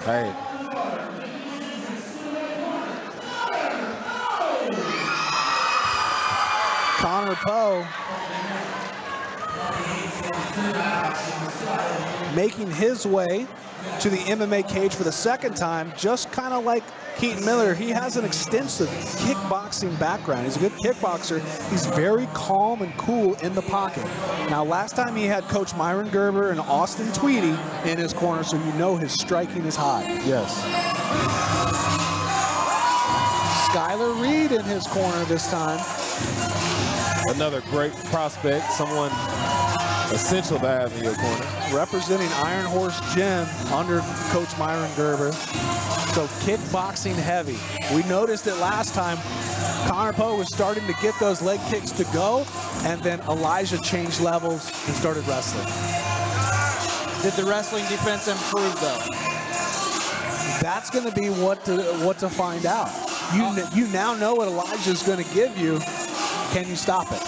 Hey. Connor Poe making his way to the MMA cage for the second time, just kind of like Keaton Miller. He has an extensive kickboxing background. He's a good kickboxer. He's very calm and cool in the pocket. Now, last time he had Coach Myron Gerber and Austin Tweedy in his corner, so you know his striking is high. Yes. Skylar Reed in his corner this time. Another great prospect, someone essential to have in your corner. Representing Iron Horse Gym under Coach Myron Gerber. So kickboxing heavy. We noticed it last time. Connor Poe was starting to get those leg kicks to go, and then Elijah changed levels and started wrestling. Did the wrestling defense improve though? That's going to be what to find out. You now know what Elijah's going to give you. Can you stop it?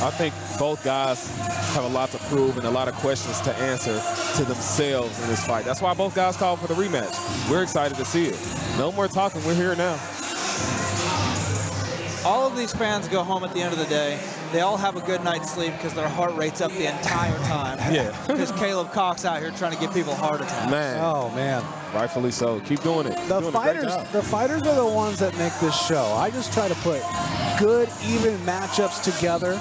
I think both guys have a lot to prove and a lot of questions to answer to themselves in this fight. That's why both guys called for the rematch. We're excited to see it. No more talking. We're here now. All of these fans go home at the end of the day. They all have a good night's sleep because their heart rate's up the entire time. Yeah. Because Caleb Cox out here trying to give people heart attacks. Man. Oh, man. Rightfully so. Keep doing it. The fighters are the ones that make this show. I just try to put good, even matchups together.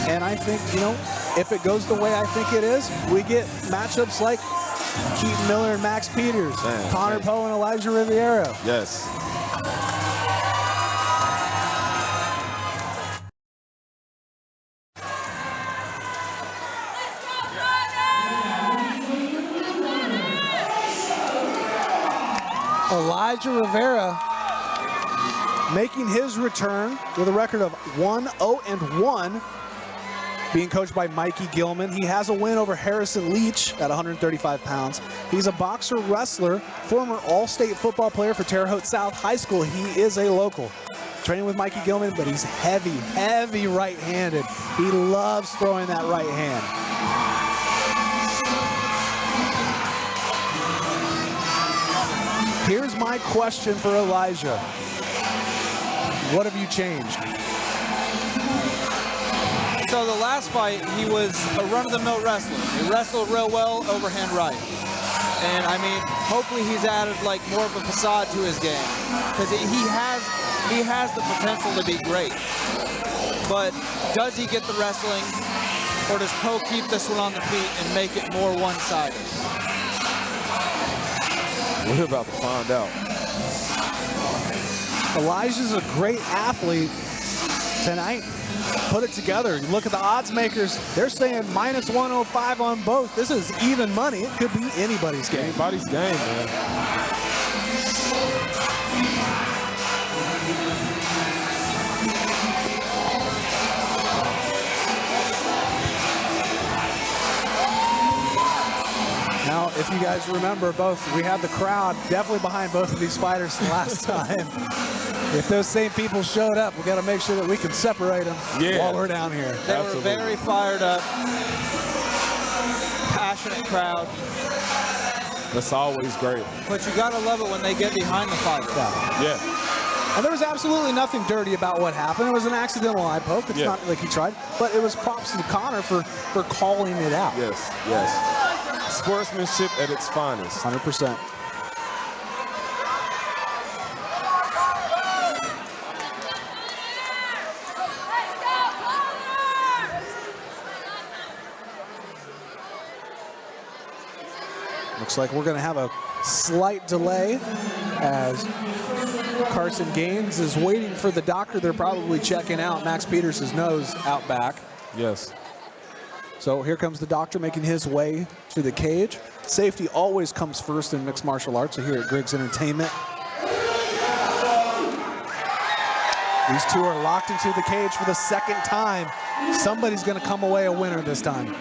And I think, you know, if it goes the way I think it is, we get matchups like Keaton Miller and Max Peters, Connor Poe and Elija Rivera. Yes. Elija Rivera making his return with a record of 1-0-1, being coached by Mikey Gilman. He has a win over Harrison Leach at 135 pounds. He's a boxer, wrestler, former all-state football player for Terre Haute South High School. He is a local. Training with Mikey Gilman, but he's heavy, heavy right-handed. He loves throwing that right hand. Here's my question for Elija. What have you changed? So the last fight, he was a run-of-the-mill wrestler. He wrestled real well, overhand right. And I mean, hopefully he's added like more of a facade to his game, because he has the potential to be great. But does he get the wrestling, or does Poe keep this one on the feet and make it more one-sided? We're about to find out. Elija's a great athlete tonight. Put it together. You look at the odds makers. They're saying -105 on both. This is even money. It could be anybody's game. Anybody's game, man. Now, if you guys remember, we had the crowd definitely behind both of these fighters last time. If those same people showed up, we got to make sure that we can separate them while we're down here. They were very fired up, passionate crowd. That's always great. But you got to love it when they get behind the fighter. Yeah. And there was absolutely nothing dirty about what happened. It was an accidental eye poke. It's not like he tried. But it was props to Connor for calling it out. Yes, yes. Sportsmanship at its finest. 100%. Looks like we're going to have a slight delay as Carson Gaines is waiting for the doctor. They're probably checking out Max Peters' nose out back. Yes. So here comes the doctor making his way to the cage. Safety always comes first in mixed martial arts here at Griggs Entertainment. These two are locked into the cage for the second time. Somebody's going to come away a winner this time.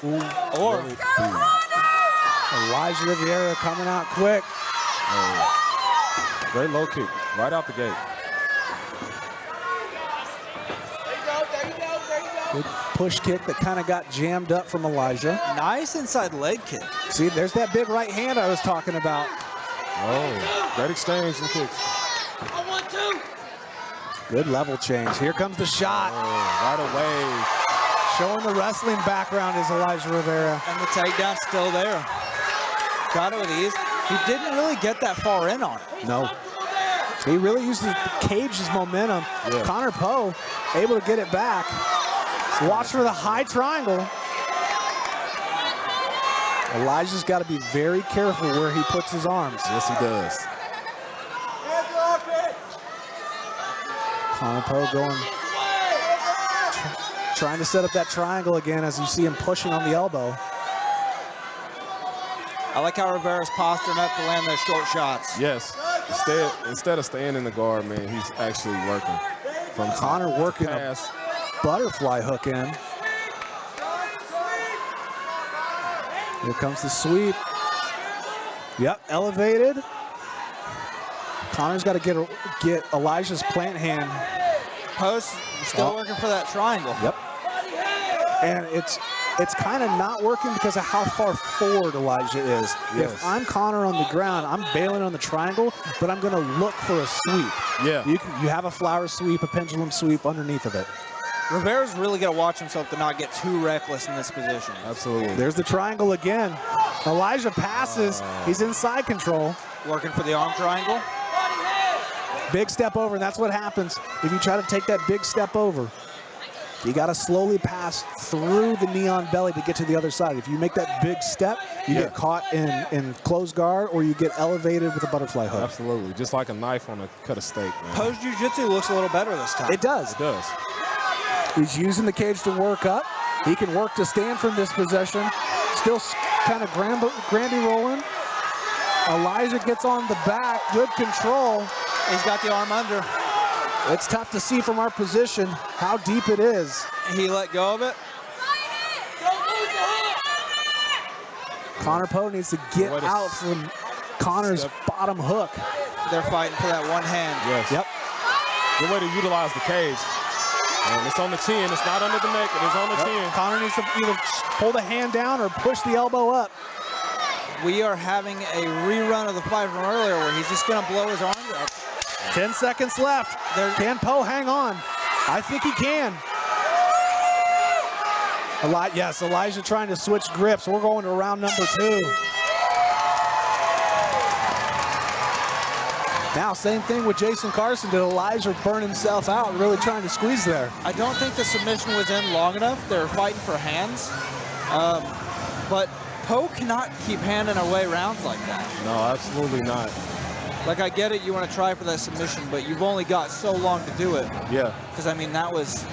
Or Elija Rivera coming out quick. Oh. Great low kick right out the gate. There you go, there you go, there you go. Good push kick that kind of got jammed up from Elija. Nice inside leg kick. See, there's that big right hand I was talking about. Oh, great exchange and kicks. Good level change. Here comes the shot. Oh, right away. Showing the wrestling background is Elija Rivera. And the takedown's still there. Got it with ease. He didn't really get that far in on it. No. He really used to cage his momentum. Yeah. Connor Poe able to get it back. Watch for the high triangle. Elijah's got to be very careful where he puts his arms. Yes, he does. Connor Poe going, trying to set up that triangle again as you see him pushing on the elbow. I like how Rivera's posturing up to land those short shots. Yes. Instead of staying in the guard, man, he's actually working. From Connor working a pass. butterfly hook in. Here comes the sweep. Yep, elevated. Connor's got to get Elijah's plant hand. Post still working for that triangle. Yep. And it's kind of not working because of how far forward Elija is. Yes. If I'm Connor on the ground, I'm bailing on the triangle, but I'm going to look for a sweep. Yeah. You have a flower sweep, a pendulum sweep underneath of it. Rivera's really got to watch himself to not get too reckless in this position. Absolutely. There's the triangle again. Elija passes. He's in side control. Working for the arm triangle. Big step over, and that's what happens if you try to take that big step over. You got to slowly pass through the knee on belly to get to the other side. If you make that big step, you get caught in closed guard, or you get elevated with a butterfly hook. Absolutely. Just like a knife on a cut of steak, man. Post jiu-jitsu looks a little better this time. It does. It does. He's using the cage to work up. He can work to stand from this position. Still kind of grandy rolling. Elija gets on the back. Good control. He's got the arm under. It's tough to see from our position how deep it is. He let go of it. Connor Poe needs to get out from Connor's bottom hook. They're fighting for that one hand. Yes. Yep. Good way to utilize the cage. And it's on the chin. It's not under the neck. It is on the chin. Connor needs to either pull the hand down or push the elbow up. We are having a rerun of the fight from earlier where he's just going to blow his arms up. 10 seconds left. Can Poe hang on? I think he can. Yes, Elija trying to switch grips. We're going to round number 2. Now, same thing with Jason Carson. Did Elija burn himself out, really trying to squeeze there? I don't think the submission was in long enough. They're fighting for hands. But Poe cannot keep handing away rounds like that. No, absolutely not. Like, I get it, you want to try for that submission, but you've only got so long to do it. Yeah. Because, I mean, that was...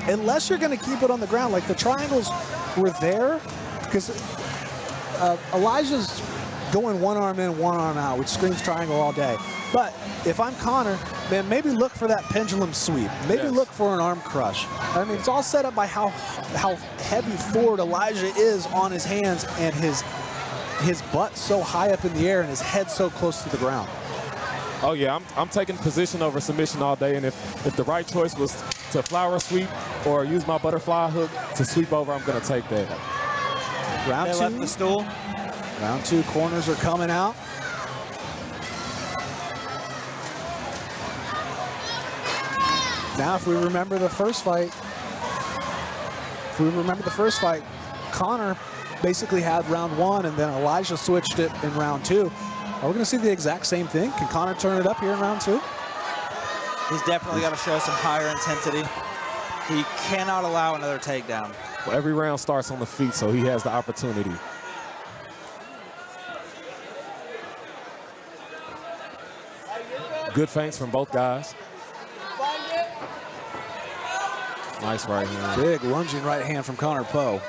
Unless you're going to keep it on the ground, like the triangles were there, because Elijah's going one arm in, one arm out, which screams triangle all day. But if I'm Connor, man, maybe look for that pendulum sweep. Maybe look for an arm crush. I mean, it's all set up by how heavy forward Elija is on his hands and his butt so high up in the air and his head so close to the ground. Oh yeah, I'm taking position over submission all day, and if the right choice was to flower sweep or use my butterfly hook to sweep over, I'm gonna take that. Round 2. Left the stool. Round 2, corners are coming out. Now, if we remember the first fight, Connor basically had round 1, and then Elija switched it in round 2. Are we going to see the exact same thing? Can Connor turn it up here in round 2? He's definitely got to show some higher intensity. He cannot allow another takedown. Well, every round starts on the feet, so he has the opportunity. Good feints from both guys. Nice right hand. Big lunging right hand from Connor Poe.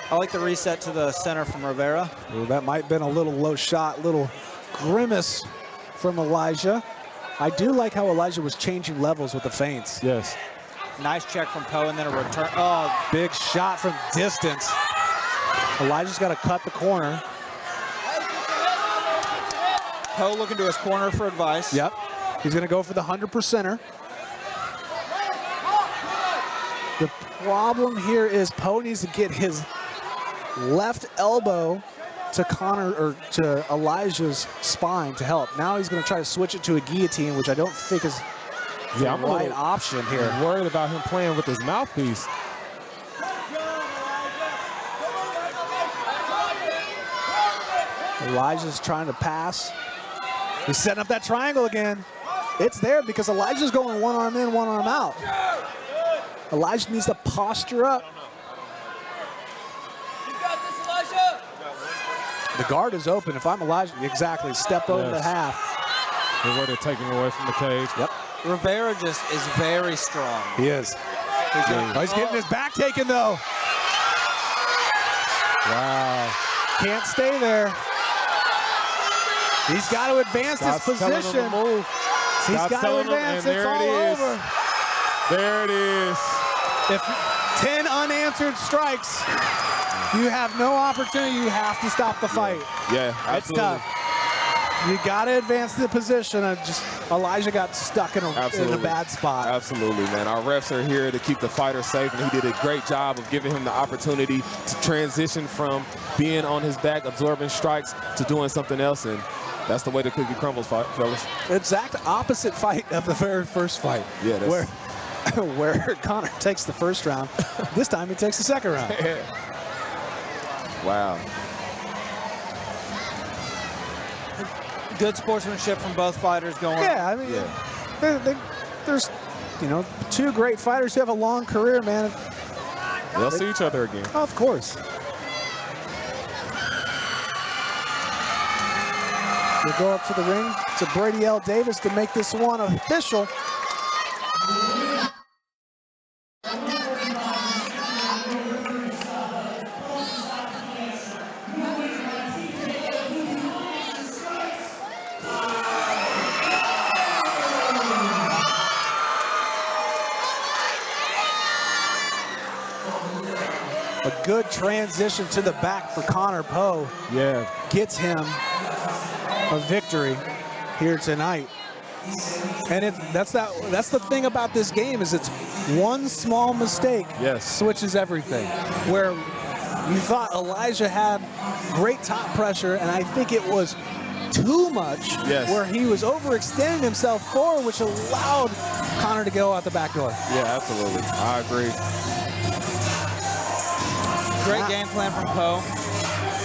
I like the reset to the center from Rivera. Ooh, that might have been a little low shot, little grimace from Elija. I do like how Elija was changing levels with the feints. Yes. Nice check from Poe and then a return. Oh, big shot from distance. Elijah's got to cut the corner. Poe looking to his corner for advice. Yep. He's going to go for the 100%er. The problem here is Poe needs to get his left elbow to Connor or to Elijah's spine to help. Now he's going to try to switch it to a guillotine, which I don't think is the right option here. I'm worried about him playing with his mouthpiece. Elijah's trying to pass. He's setting up that triangle again. It's there because Elijah's going one arm in, one arm out. Elijah needs to posture up. The guard is open. If I'm Elijah, exactly, step over the half. The way they're taking away from the cage. Yep. Rivera just is very strong. He is. He's getting his back taken, though. Wow. Can't stay there. He's got to advance this position. He's got to advance. It's all over. There it is. If 10 unanswered strikes, you have no opportunity. You have to stop the fight. Yeah, absolutely. It's tough. You got to advance the position. Elijah got stuck in a bad spot. Absolutely, man. Our refs are here to keep the fighter safe, and he did a great job of giving him the opportunity to transition from being on his back, absorbing strikes, to doing something else, and that's the way the cookie crumbles, fellas. Exact opposite fight of the very first fight. Yeah, that's... where Connor takes the first round. This time he takes the second round. Wow. Good sportsmanship from both fighters going. Yeah, I mean, there's, you know, two great fighters who have a long career, man. They'll see each other again. Oh, of course. We'll go up to the ring to Brady L. Davis to make this one official. A good transition to the back for Connor Poe. Yeah. Gets him a victory here tonight. And that's the thing about this game, is it's one small mistake switches everything. Where you thought Elijah had great top pressure, and I think it was too much, where he was overextending himself forward, which allowed Connor to go out the back door. Yeah, absolutely. I agree. Great game plan from Poe.